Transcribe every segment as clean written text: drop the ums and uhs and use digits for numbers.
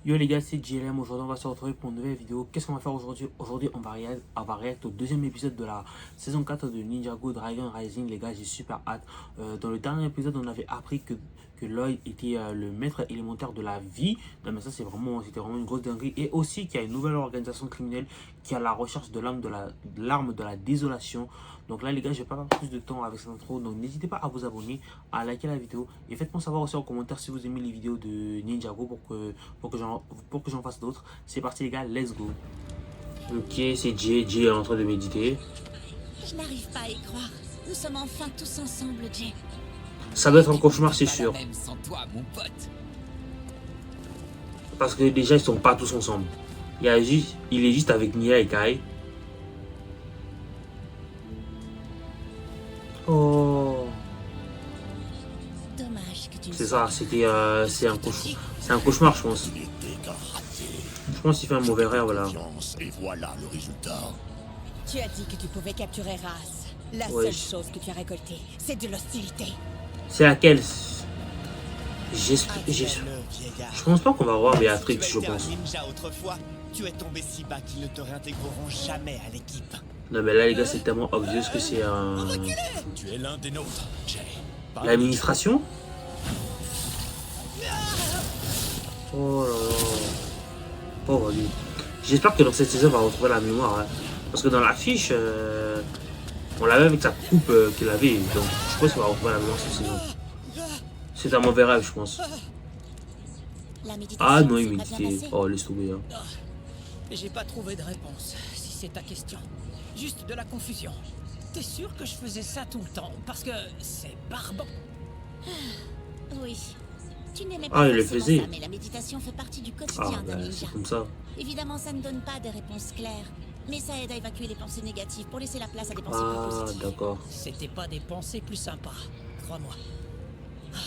Yo les gars, c'est JLM. Aujourd'hui, on va se retrouver pour une nouvelle vidéo. Qu'est-ce qu'on va faire aujourd'hui? Aujourd'hui, on va react au deuxième épisode de la saison 4 de Ninjago Dragon Rising. Les gars, j'ai super hâte. Dans le dernier épisode, on avait appris que Lloyd était le maître élémentaire de la vie. Non, mais ça, c'était vraiment une grosse dinguerie. Et aussi qu'il y a une nouvelle organisation criminelle qui est à la recherche de l'arme de la désolation. Donc là, les gars, je vais pas perdre plus de temps avec cette intro. Donc n'hésitez pas à vous abonner, à liker la vidéo. Et faites-moi savoir aussi en commentaire si vous aimez les vidéos de Ninjago pour que j'en fasse d'autres. C'est parti les gars, let's go. Ok, c'est Jay est en train de méditer. Je n'arrive pas à y croire. Nous sommes enfin tous ensemble, Jay. Ça doit être un cauchemar, c'est sûr. Même sans toi, mon pote. Parce que déjà, ils sont pas tous ensemble. Il est juste avec Nia et Kai. Oh. Dommage que tu ne C'est sois ça, pas c'est un cauchemar. C'est un cauchemar, je pense. Je pense qu'il fait un mauvais rêve, voilà. Et voilà le résultat. Tu as dit que tu pouvais capturer Ras. La Ouais. seule chose que tu as récoltée, c'est de l'hostilité. C'est laquelle? Je pense pas qu'on va voir Béatrix, je pense. Ninja autrefois, tu es tombé si bas qu'ils ne te réintégreront jamais à l'équipe. Non mais là les gars, c'est tellement obvious que c'est un... Tu es l'un des nôtres, Jay. L'administration? Oh là là. Pauvre lui. J'espère que dans cette saison, on va retrouver la mémoire. Hein. Parce que dans l'affiche, on l'avait avec sa coupe qu'il avait. Donc je pense qu'on va retrouver la mémoire cette saison. C'est un mauvais rêve, je pense. La méditation Ah non, il s'est pas bien méditait. passée. Oh, laisse tomber. Hein. J'ai pas trouvé de réponse, si c'est ta question. Juste de la confusion. T'es sûr que je faisais ça tout le temps? Parce que c'est barbant. Oui. Tu n'aimais Ah, pas il le forcément faisait. ça, mais la méditation fait partie du Ah, quotidien d'un bah, ninja. c'est comme ça. Évidemment, ça ne donne pas des réponses claires, mais ça aide à évacuer les pensées négatives pour laisser la place à des pensées plus Ah, positives. d'accord. C'était pas des pensées plus sympas, crois-moi. Ah,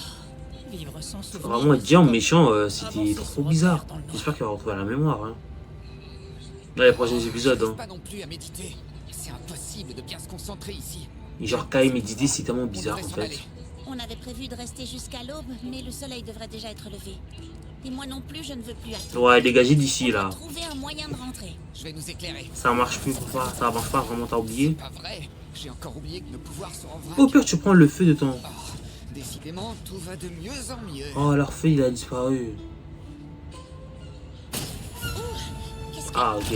vivre sans souvenir. Vraiment, dire en méchant, c'était Avancer trop sans bizarre. repère dans le noir. J'espère qu'il va retrouver la mémoire. Hein. Dans les prochains épisodes. J'arrive Hein. pas non plus à méditer. C'est impossible de bien se concentrer ici. Et genre, Kai méditer, c'est tellement bizarre On en devrait s'en fait. aller. On avait prévu de rester jusqu'à l'aube, mais le soleil devrait déjà être levé. Et moi non plus, je ne veux plus attendre. Ouais, dégagez d'ici On va là. trouver un moyen de rentrer. Je vais nous éclairer. Ça marche plus pas. Ça marche pas vraiment, t'as oublié. Pas vrai. J'ai encore oublié que nos pouvoirs sont en vrac. Au pire, tu prends le feu de ton. Oh, décidément, tout va de mieux en mieux. Oh, leur feu il a disparu. Qu'est-ce que... Ah, ok.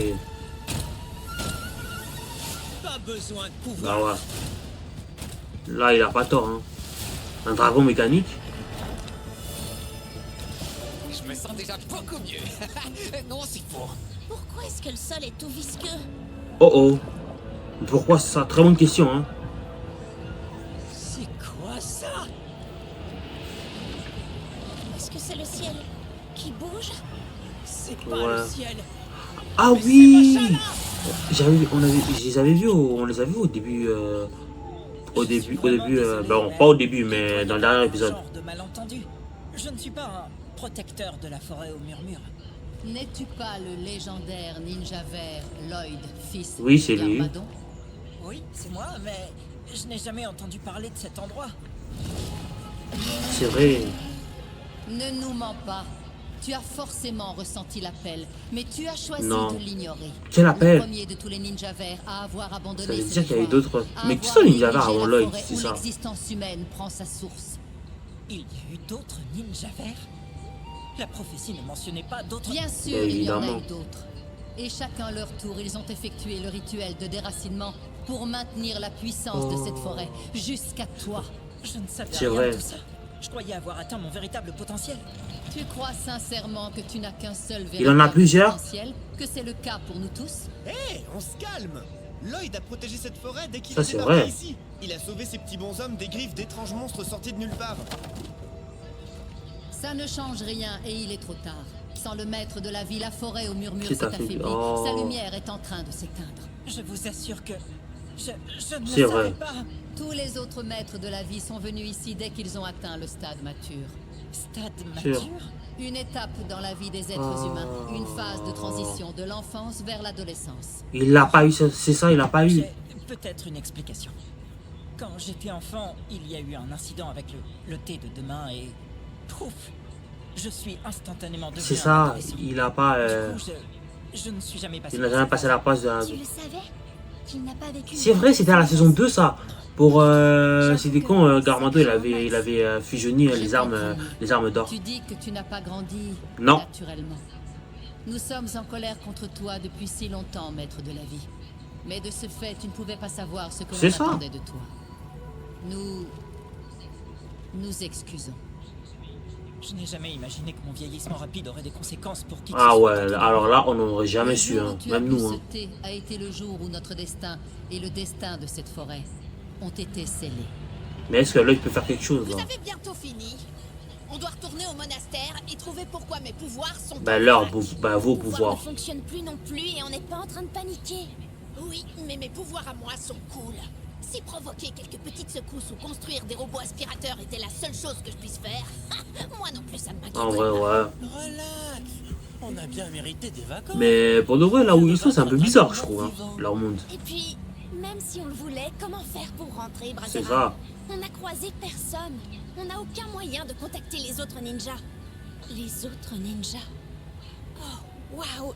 Pas besoin de pouvoir. Bah ouais. Là, il a pas tort. Hein. Un dragon mécanique. Je me sens déjà beaucoup mieux. Non, c'est faux. Pourquoi est-ce que le sol est tout visqueux? Oh oh. Pourquoi c'est ça? Très bonne question. Hein. C'est quoi ça? Est-ce que c'est le ciel qui bouge? C'est pas Ouais. le ciel. Ah Mais oui. c'est Je les avais vus, on les a vus au début. Bon, pas au début, mais dans le dernier épisode. Genre de malentendu. Je ne suis pas un protecteur de la forêt au murmure. N'es-tu pas le légendaire ninja vert Lloyd, fils Oui, c'est lui. d'Armadon? Oui, c'est moi, mais je n'ai jamais entendu parler de cet endroit. C'est vrai. Ne nous mens pas. Tu as forcément ressenti l'appel, mais tu as choisi Non. de l'ignorer. Quel Le appel? premier de tous les ninjas verts à avoir abandonné Ça veut ce dire qu'il y avait devoir, d'autres. à Mais qui avoir sont les ninjas verts dirigé avant la Lloyd, forêt c'est où ça? l'existence humaine prend sa source. Il y a eu d'autres ninjas verts? La prophétie ne mentionnait pas d'autres... Bien sûr, il y en a évidemment. eu d'autres. Et chacun leur tour, ils ont effectué le rituel de déracinement pour maintenir la puissance de cette forêt jusqu'à toi. Je ne savais C'est rien vrai. de tout ça. Je croyais avoir atteint mon véritable potentiel. Tu crois sincèrement que tu n'as qu'un seul véritable Il en a plusieurs? potentiel, que c'est le cas pour nous tous? Hé, on se calme. Lloyd a protégé cette forêt dès qu'il Ça, est c'est débarqué vrai. ici. Il a sauvé ces petits bonshommes des griffes d'étranges monstres sortis de nulle part. Ça ne change rien et il est trop tard. Sans le maître de la vie, la forêt au murmure Qui s'est t'a fait- affaiblie. Oh. Sa lumière est en train de s'éteindre. Je vous assure que... Je ne C'est le vrai. savais pas. Tous les autres maîtres de la vie sont venus ici dès qu'ils ont atteint le stade mature. Stade Sûr. mature? Une étape dans la vie des êtres humains, une phase de transition de l'enfance vers l'adolescence. Il l'a pas eu, c'est ça, il l'a pas eu. J'ai peut-être une explication. Quand j'étais enfant, il y a eu un incident avec le thé de demain et... Pouf! je suis instantanément devenu C'est un ça, adolescent. il a pas. Du coup, je ne suis jamais passé. Il n'a jamais passé la passe de la. Tu le savais qu'il n'a pas vécu. C'est vrai, c'était à la saison 2 ça. Pour. C'était quand Garmando il avait fusionné les armes d'or. Tu dis que tu n'as pas grandi Non. naturellement. Nous sommes en colère contre toi depuis si longtemps, maître de la vie. Mais de ce fait, tu ne pouvais pas savoir ce que C'est l'on ça. attendait de toi. Nous excusons. Je n'ai jamais imaginé que mon vieillissement rapide aurait des conséquences pour qui que Ah ce soit ouais, d'autre que alors là on n'aurait jamais Le su, jour hein. où tu as Même bu nous. ce Hein. thé a été le jour où notre destin et le destin de cette forêt ont été scellés. Mais est-ce que là il peut faire quelque chose Vous là? avez bientôt fini. On doit retourner au monastère et trouver pourquoi mes pouvoirs sont. Bah vos Mes pouvoirs. ne fonctionnent plus non plus et on n'est pas en train de paniquer. Oui, mais mes pouvoirs à moi sont cool. Si provoquer quelques petites secousses ou construire des robots aspirateurs était la seule chose que je puisse faire, moi non plus ça ne m'inquiète En vrai pas. ouais. Relax. On a bien mérité des vacances. Mais pour de vrai là où ils sont c'est un peu bizarre je trouve, hein, leur monde. Et puis, même si on le voulait, comment faire pour rentrer, C'est Brazera? ça. On n'a croisé personne. On n'a aucun moyen de contacter les autres ninjas. Les autres ninjas? Oh, waouh!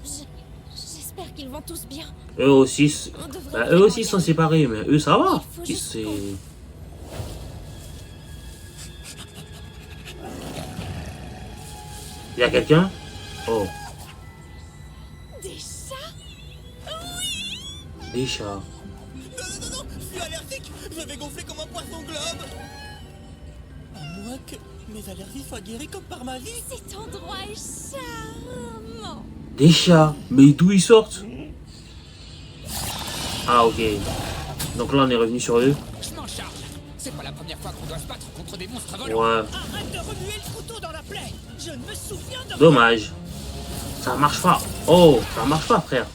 J'espère qu'ils vont tous bien. Eux aussi, On devrait bah, eux vraiment aussi y sont aller. séparés, mais eux ça va. Il faut Ils juste c'est. qu'on- Il y a quelqu'un? Oh, Des chats? des chats. Non, je suis allergique. Je vais gonfler comme un poisson globe. À moins que mes allergies soient guéries comme par magie. Cet endroit est charmant. Des chats. Mais d'où ils sortent? Ah ok. Donc là on est revenu sur eux. Je m'en charge. C'est pas la première fois qu'on doit se battre contre des monstres volants. Ouais. Arrête de remuer le couteau dans la plaie. Je ne me souviens de rien. Dommage. Ça marche pas. Oh, ça marche pas frère.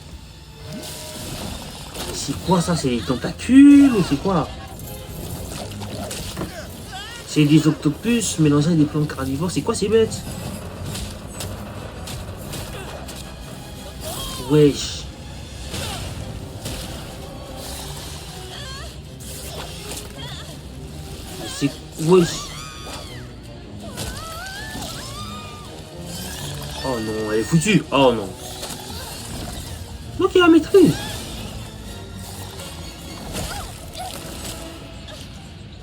C'est quoi ça? C'est des tentacules ou c'est quoi? C'est des octopus mélangés avec des plantes carnivores. C'est quoi ces bêtes? Wesh. C'est... Wesh. Oh non, elle est foutue. Oh non. Donc il la maîtrise.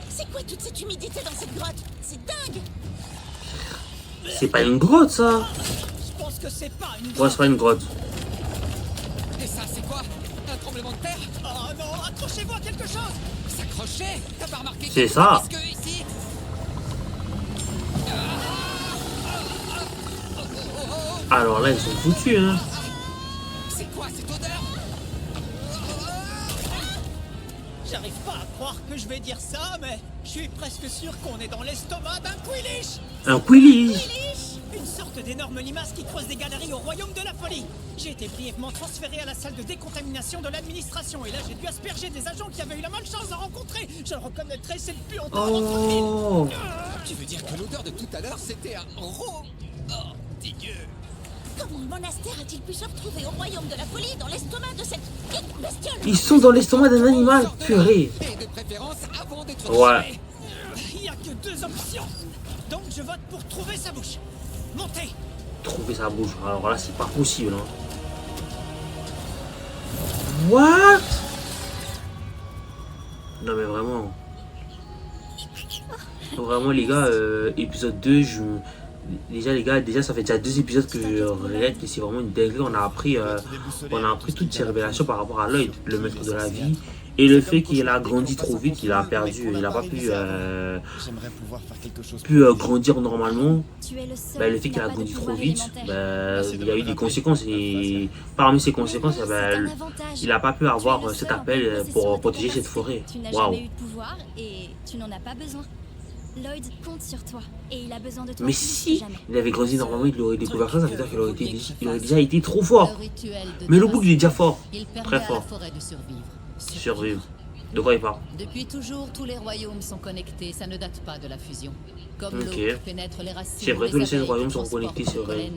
C'est quoi toute cette humidité dans cette grotte? C'est dingue. C'est pas une grotte ça. Je pense que c'est pas une. Ouais, c'est pas une grotte. Et ça, c'est quoi? Un tremblement de terre? Oh non, accrochez-vous à quelque chose. S'accrocher? T'as pas remarqué C'est qu'il y a ça. plus que ici? Alors là, ils sont foutus, hein. C'est quoi cette odeur? J'arrive pas à croire que je vais dire ça, mais je suis presque sûr qu'on est dans l'estomac d'un Quillish. Un Quilly. Une sorte d'énorme limace qui creuse des galeries au royaume de la folie. J'ai été brièvement transféré à la salle de décontamination de l'administration et là j'ai dû asperger des agents qui avaient eu la malchance de rencontrer. Je le reconnaîtrai, c'est le plus honteur d'entre mille. Oh. Tu veux dire que l'odeur de tout à l'heure, c'était un ro... Oh, dégueu. Comment le monastère a-t-il pu se retrouver au royaume de la folie dans l'estomac de cette bestiole? Ils sont dans l'estomac d'un animal, purée. Et de préférence avant d'être Ouais. tué. Il y a que deux options. Donc je vote pour trouver sa bouche. Montez. Trouver sa bouche. Alors là, c'est pas possible, hein. What? Non mais vraiment. Vraiment les gars, épisode 2, déjà les gars, ça fait déjà 2 épisodes que je regrette et c'est vraiment une dinguerie. On a appris toutes ces révélations par rapport à Lloyd, le maître de la vie. Et le fait qu'il a grandi trop vite, il a perdu, il n'a pas pu, J'aimerais pouvoir faire quelque chose. grandir normalement. Tu es le seul Bah, le fait qui qu'il n'a a pas de grandi trop pouvoir vite, élémentaire. bah, il y a eu des conséquences et parmi ces conséquences, C'est bah, un avantage. il n'a pas pu Tu es avoir le cet seul en appel pleine possession pour de protéger tes cette capacités. forêt. Tu n'as Waouh. jamais eu de pouvoir et tu n'en as pas besoin. Lloyd compte sur toi et il a besoin de toi Mais plus que si jamais. il avait grandi normalement, il aurait découvert ça, ça veut dire qu'il aurait déjà été trop fort. Le rituel de Mais le bouc, il est déjà fort. Il permet Très à la fort. forêt de survivre. Survivre. De quoi il parle? Depuis toujours, tous les royaumes sont connectés, ça ne date pas de la fusion. Comme Ok. l'eau pénètre les racines. C'est vrai, des tous les 16 abeilles royaumes qui sont transportent connectés, c'est le vrai. pollen,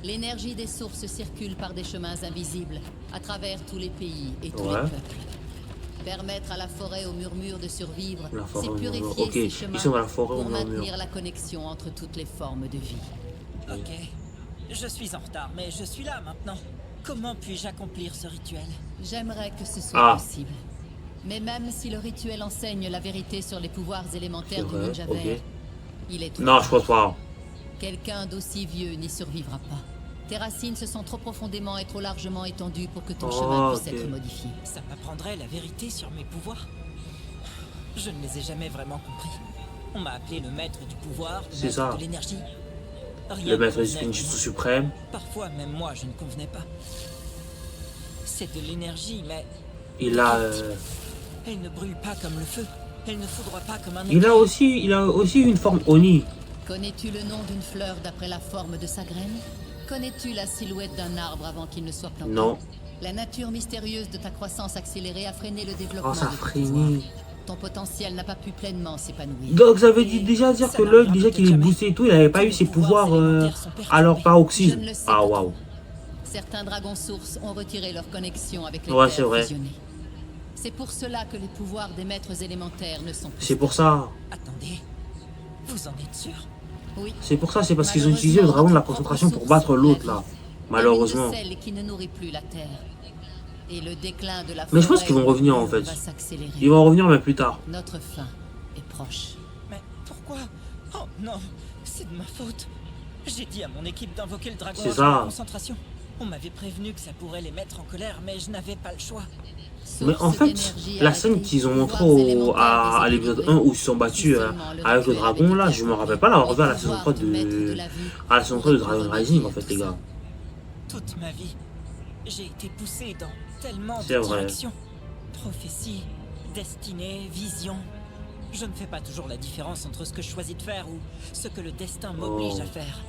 l'énergie des sources circule par des chemins invisibles, à travers tous les pays et tous Ouais. les peuples. Permettre à la forêt au murmure de survivre, La forêt c'est au murmure. purifier Ok, ces ils chemins sont dans la forêt au pour murmure. maintenir la connexion entre toutes les formes de vie. Ok. Je suis en retard, mais je suis là maintenant. Comment puis-je accomplir ce rituel? J'aimerais que ce soit Ah. possible. Mais même si le rituel enseigne la vérité sur les pouvoirs élémentaires du Ouais, ninja ok. vert, il est trop Non, je pense pas. Quelqu'un d'aussi vieux n'y survivra pas. Tes racines se sont trop profondément et trop largement étendues pour que ton Oh, chemin puisse ok. être modifié. Ça m'apprendrait la vérité sur mes pouvoirs? Je ne les ai jamais vraiment compris. On m'a appelé le maître du pouvoir, le C'est maître ça. de l'énergie. Rien Le ne maître du convenait ninjutsu vraiment. suprême. Parfois, même moi, je ne convenais pas. C'est de l'énergie, mais Il a... elle ne brûle pas comme le feu. Elle ne foudroie pas comme un Il a aussi une forme Oni. Connais-tu le nom d'une fleur d'après la forme de sa graine? Connais-tu la silhouette d'un arbre avant qu'il ne soit planté? Non. La nature mystérieuse de ta croissance accélérée a freiné le développement Oh, ça a de tes freiné. pouvoirs. Ton potentiel n'a pas pu pleinement s'épanouir. Donc ça veut déjà dire que l'œil, déjà qu'il est boosté et tout, il avait pas eu ses pouvoirs à leur Je paroxysme. ne le sais Ah pas. waouh. Certains dragons sources ont retiré leur connexion avec les Ouais, terres c'est vrai. fusionnées. C'est pour cela que les pouvoirs des maîtres élémentaires ne sont plus. C'est pour ça. Attendez, vous en êtes sûr? Oui. C'est pour ça, c'est parce qu'ils ont utilisé le dragon de la concentration pour battre l'autre là. Malheureusement. Celle qui ne nourrit plus la terre. Et le déclin de la Mais je pense forêt qu'ils vont revenir en fait. va s'accélérer. Ils vont revenir mais plus tard. Notre fin est proche. Mais pourquoi? Oh non, c'est de ma faute. J'ai dit à mon équipe d'invoquer le dragon C'est à ça. la concentration. On m'avait prévenu que ça pourrait les mettre en colère, mais je n'avais pas le choix. Mais en fait, la scène qu'ils ont montrée à l'épisode 1 où ils se sont battus avec le dragon là, je me rappelle pas l'avoir vu à la saison 3 à la saison 3 de Dragon Rising en fait les gars. Toute ma vie, j'ai été poussé dans tellement C'est de vrai. directions. Prophétie, destinée, vision. Je ne fais pas toujours la différence entre ce que je choisis de faire ou ce que le destin m'oblige à faire.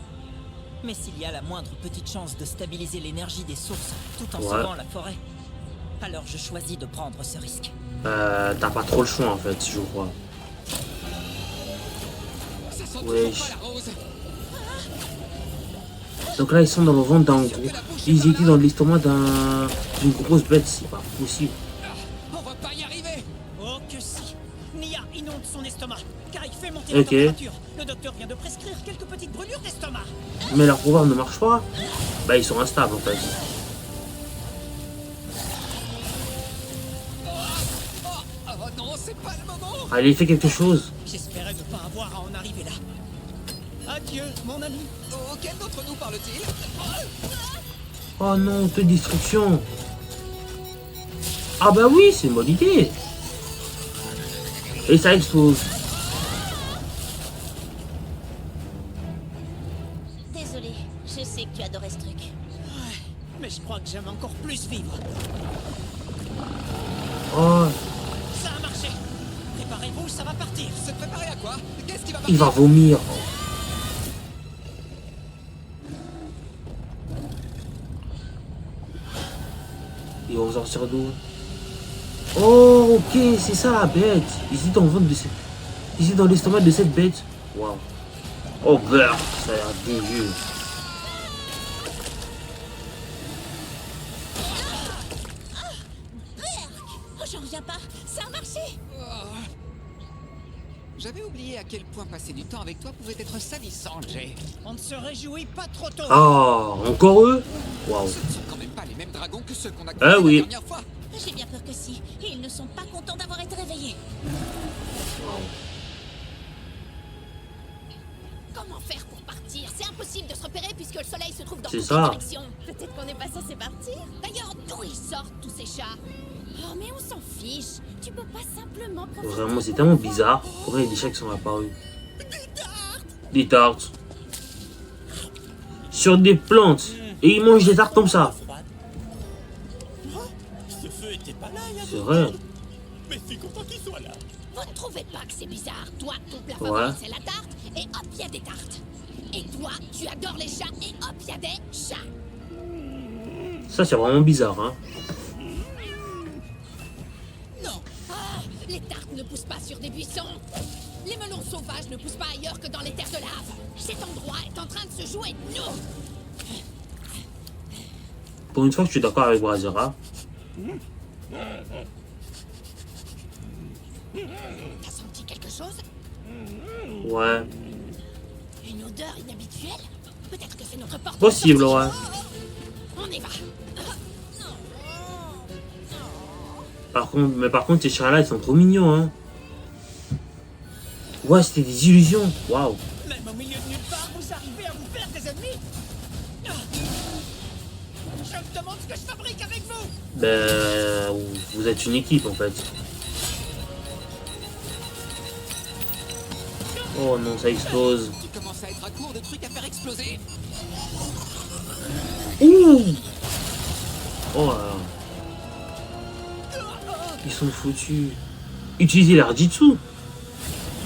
Mais s'il y a la moindre petite chance de stabiliser l'énergie des sources tout en Ouais. sauvant la forêt, alors je choisis de prendre ce risque. T'as pas trop le choix en fait, je crois. Ça sent Ouais. toujours pas la rose. Donc là ils sont dans le ventre d'un gros. Ils étaient dans l'estomac d'une grosse bête, c'est pas possible. On va pas y arriver. Oh que si! Nia inonde son estomac, car il fait monter Ok. la température. Le docteur vient de prescrire quelques petites brûlures d'estomac. Mais leur pouvoir ne marche pas. Bah ils sont instables en fait. Oh non, c'est pas le moment. Allez, fais quelque chose. J'espérais ne pas avoir à en arriver là. Adieu, mon ami. Auquel d'entre nous parle-t-il? Oh non, de destruction. Ah bah oui, c'est une bonne idée. Et ça explose. Désolé, je sais que tu adorais ce truc. Mais je crois que j'aime encore plus vivre. Oh, Ça a marché. Préparez-vous, ça va partir. Se préparer à quoi? Qu'est-ce qui va il partir? va vomir. Ils vont sortir d'où? Oh, ok, c'est ça la bête. Ils étaient dans le ventre de cette... Ils étaient dans l'estomac de cette bête. Waouh. Oh, beurre, ça a l'air dégueu. Oh, j'en reviens pas. Ça a marché. J'avais oublié à quel point passer du temps avec toi pouvait être salissant, Jay. On ne se réjouit pas trop tôt. Ah, encore eux? Waouh. Ce ne sont quand même pas les mêmes dragons que ceux qu'on a Ah oui. la dernière fois. J'ai bien peur que si. Et ils ne sont pas contents d'avoir été réveillés. Comment faire pour partir? C'est impossible de se repérer puisque le soleil se trouve dans C'est toutes ça. les directions. Peut-être qu'on n'est pas censé partir. D'ailleurs, d'où ils sortent tous ces chats? Oh, mais on s'en fiche. Tu peux pas simplement profiter. Vraiment, c'est tellement bizarre. Pourquoi il y a des chats qui sont apparus? Des tartes. Sur des plantes. Et ils mangent des tartes comme ça. Ce feu était pas là il y a C'est deux vrai. secondes. Mais je suis content qu'il soit là. Vous ne trouvez pas que c'est bizarre? Toi, ton plat Ouais. favori, c'est la tarte. Et hop, il y a des tartes. Et toi, tu adores les chats. Et hop, il y a des chats. Ça, c'est vraiment bizarre, hein. Ah, les tartes ne poussent pas sur des buissons. Les melons sauvages ne poussent pas ailleurs que dans les terres de lave. Cet endroit est en train de se jouer de nous. Pour une fois que je suis d'accord avec Brazera. T'as senti quelque chose? Ouais. Une odeur inhabituelle? Peut-être que c'est notre porte. Possible, de sortie. ouais. On y va. Par contre, ces chiens-là, ils sont trop mignons, hein. Ouais, c'était des illusions. Waouh. Même au milieu de nulle part, vous arrivez à vous faire des ennemis. Je me demande ce que je fabrique avec vous. Ben, vous êtes une équipe, en fait. Oh non, ça explose. Tu commences à être à court de trucs à faire exploser. Ouh. Oh là là. Ils sont foutus. Utilisez l'Arditsu.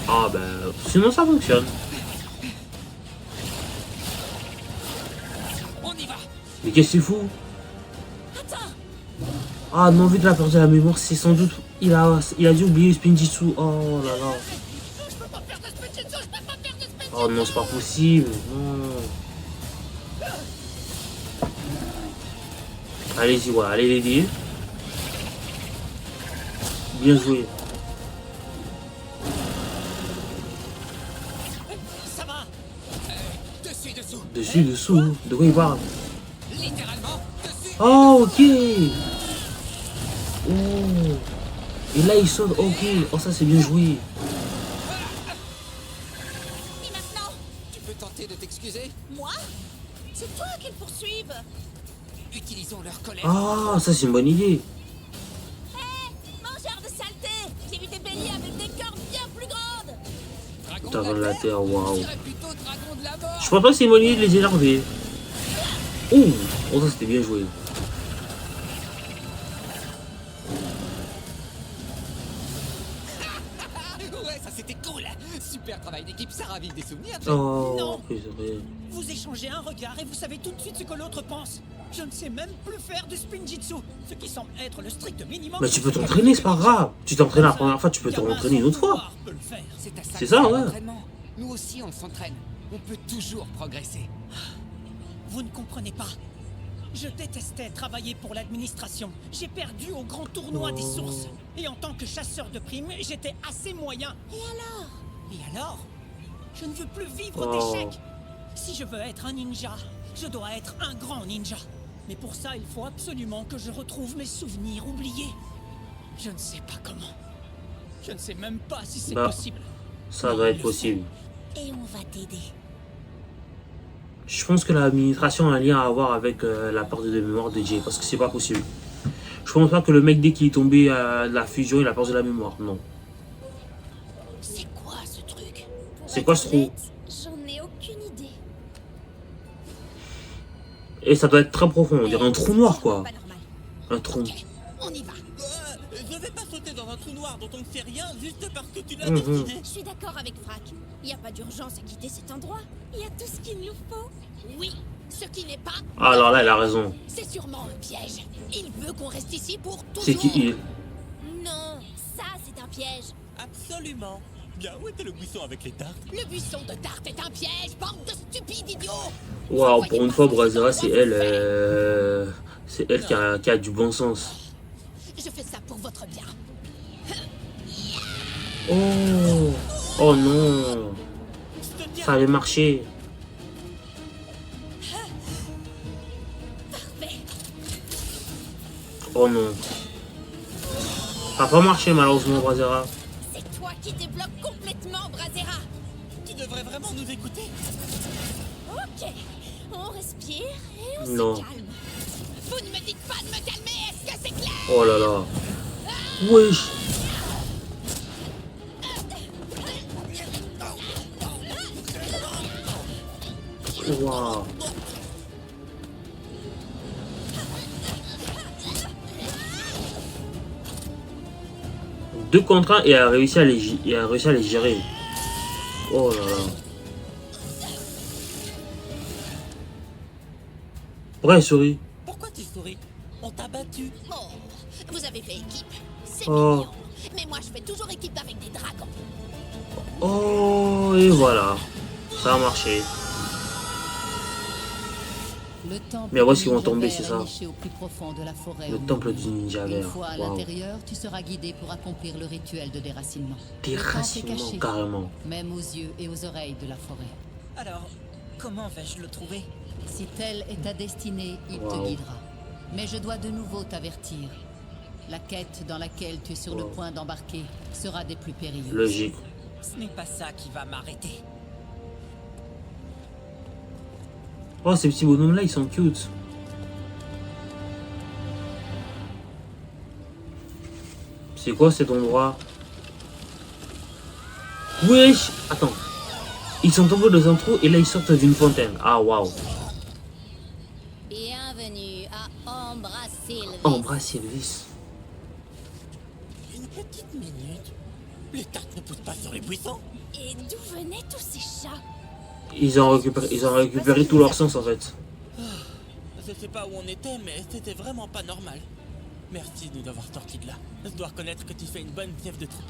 Ah ben, sinon ça fonctionne. On y va. Mais qu'est-ce que c'est fou? Ah non, vu de la peur de la mémoire, c'est sans doute... Il a dû oublier le Spinjitzu. Oh là là. Oh non, c'est pas possible. Non. Allez-y, ouais, allez l'aider. Bien joué. Ça va. Dessus, dessous. Dessus, dessous. De quoi il parle? Littéralement, dessus. Oh, ok. Oh. Et là, il saute. Ok. Oh, ça, c'est bien joué. Et maintenant, Tu peux tenter de t'excuser. moi? C'est toi qu'ils poursuivent. Utilisons leur colère. Ah, ça, c'est une bonne idée. Mangeur de saleté. J'ai vu des béliers avec des cornes bien plus grandes. Dragon Dragon de la terre, Je waouh. dirais plutôt dragon de la mort. Je pense pas que c'est une bonne idée de les énerver. Oh, oh ça, c'était bien joué. Ouais, ça c'était cool. Super travail d'équipe, ça ravive des souvenirs. Oh, Non. purée. Vous échangez un regard et vous savez tout de suite ce que l'autre pense. Je ne sais même plus faire du spinjitzu, ce qui semble être le strict minimum. Mais tu peux t'entraîner, c'est pas grave. Tu t'entraînes la première fois, tu peux te rentraîner une autre fois. Peut le faire. C'est à C'est que ça, sert ouais. l'entraînement. Nous aussi, on s'entraîne. On peut toujours progresser. Vous ne comprenez pas. Je détestais travailler pour l'administration. J'ai perdu au grand tournoi des sources. Et en tant que chasseur de primes, j'étais assez moyen. Et alors Je ne veux plus vivre Oh. d'échecs. Si je veux être un ninja, je dois être un grand ninja. Mais pour ça, il faut absolument que je retrouve mes souvenirs oubliés. Je ne sais pas comment. Je ne sais même pas si c'est Bah, possible. Ça doit être possible. Et on va t'aider. Je pense que l'administration a un lien à avoir avec la perte de mémoire de Jay, parce que c'est pas possible. Je pense pas que le mec, dès qu'il est tombé à la fusion, il a perdu la mémoire. Non. C'est quoi ce truc? C'est quoi ce trou? Honnête, j'en ai aucune idée. Et ça doit être très profond. On dirait un trou noir, quoi. Pas normal. Un trou. Ok, on y va. Je vais pas sauter dans un trou noir dont on ne sait rien juste parce que tu l'as Mhm. décidé. Je suis d'accord avec Frac. Il n'y a pas d'urgence à quitter cet endroit. Il y a tout ce qu'il nous faut. Oui, ce qui n'est pas. Ah, alors là, elle a raison. C'est sûrement un piège. Il veut qu'on reste ici pour toujours. C'est qui il? Non, ça c'est un piège. Absolument. Bien, où était le buisson avec les tartes? Le buisson de tarte est un piège, bande de stupides idiots. Waouh, pour une fois, Brazera, c'est elle. C'est elle qui a du bon sens. Je fais ça pour votre bien. Oh, oh non. Je te dis, Ça avait marché. Oh non. Ça n'a pas marché, malheureusement, Brazera. C'est toi qui débloque complètement, Brazera. tu devrais vraiment nous écouter. Ok, on respire et on Non. se calme. Vous ne me dites pas de me calmer, est-ce que c'est clair? Oh là là. Wesh. Waouh. 2 contre 1 et a réussi à les gérer. Oh là là. Pourquoi elle sourit? Pourquoi tu souris? On t'a battu. Oh, vous avez fait équipe. C'est Oh. mignon. Mais moi, je fais toujours équipe avec des dragons. Oh, et voilà. Ça a marché. Le temple Mais où est-ce qu'ils vont du ninja tomber, vert c'est est ça? niché au plus profond de la forêt. Le au temple milieu. du ninja Une vert. fois à Waouh. l'intérieur, tu seras guidé pour accomplir le rituel de déracinement. Le temple est Déracinement, caché, carrément. même aux yeux et aux oreilles de la forêt. Alors, Comment vais-je le trouver? Si telle est ta destinée, il te guidera. Mais je dois de nouveau t'avertir. La quête dans laquelle tu es sur le point d'embarquer sera des plus périlleuses. Logique. Ce n'est pas ça qui va m'arrêter. Oh, ces petits bonhommes-là, ils sont cute. C'est quoi cet endroit? Wesh! Attends. Ils sont tombés dans un trou et là ils sortent d'une fontaine. Ah, waouh. Bienvenue à Embrassilvis. Embrassilvis. Une petite minute. Les tartes ne poussent pas sur les buissons. Et d'où venaient tous ces chats? Ils ont récupéré tout leur sens en fait. Je sais pas où on était, mais c'était vraiment pas normal. Merci de nous avoir sortis de là. Je dois reconnaître que tu fais une bonne chef de troupe.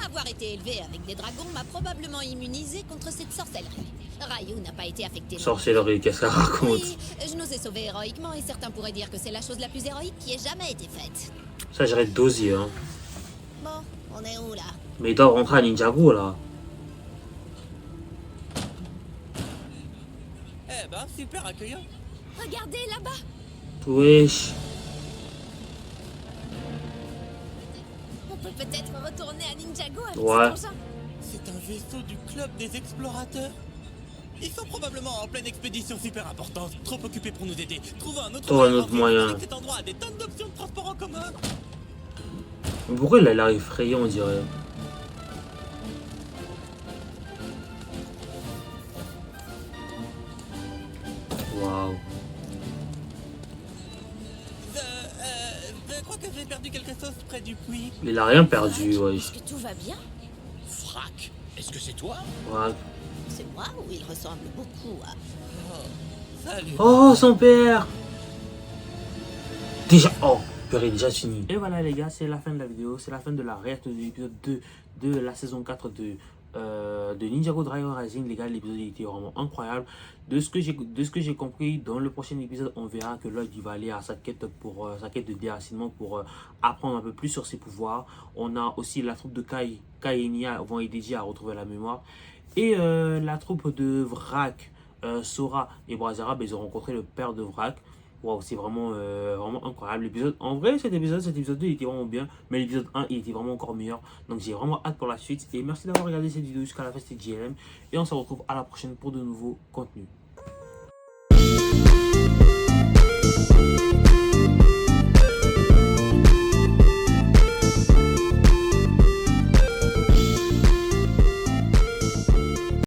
Avoir été élevé avec des dragons m'a probablement immunisé contre cette sorcellerie. Ryu n'a pas été affecté. Sorcellerie, qu'est-ce qu'elle raconte? Oui, je nous ai sauvés héroïquement et certains pourraient dire que c'est la chose la plus héroïque qui ait jamais été faite. Ça, j'arrête d'osier, hein. Bon, on est où là? Mais ils doivent rentrer à Ninjago là. Eh ben, super accueillant. Regardez là-bas. Wesh. On peut peut-être retourner à Ninjago avec Ouais. cet engin. C'est un vaisseau du club des explorateurs. Ils sont probablement en pleine expédition super importante, trop occupés pour nous aider. Trouve un autre moyen. Avec cet endroit a des tonnes d'options de transport en commun. Mais pourquoi il a l'air effrayant, on dirait? Waouh. Je crois que j'ai perdu quelque chose près du puits. Il a rien perdu, ouais. Est-ce que tout va bien? Frac, est-ce que c'est toi? Ouais. C'est moi ou il ressemble beaucoup à... Salut. Oh, son père! Déjà, oh, purée, déjà fini. Et voilà les gars, c'est la fin de la vidéo, c'est la fin de la réaction de l'épisode 2 de la saison 4 de Ninjago Dragon Rising. Les gars, l'épisode était vraiment incroyable. De ce que j'ai compris, dans le prochain épisode, on verra que Lloyd il va aller à sa quête pour sa quête de déracinement pour apprendre un peu plus sur ses pouvoirs. On a aussi la troupe de Kai et Nia vont aider J à retrouver la mémoire. Et la troupe de Vrak, Sora et Brazera, ils ont rencontré le père de Vrak. Wow, c'est vraiment, vraiment incroyable l'épisode. En vrai, cet épisode 2 il était vraiment bien. Mais l'épisode 1 il était vraiment encore meilleur. Donc j'ai vraiment hâte pour la suite. Et merci d'avoir regardé cette vidéo jusqu'à la fin, c'était JLM. Et on se retrouve à la prochaine pour de nouveaux contenus.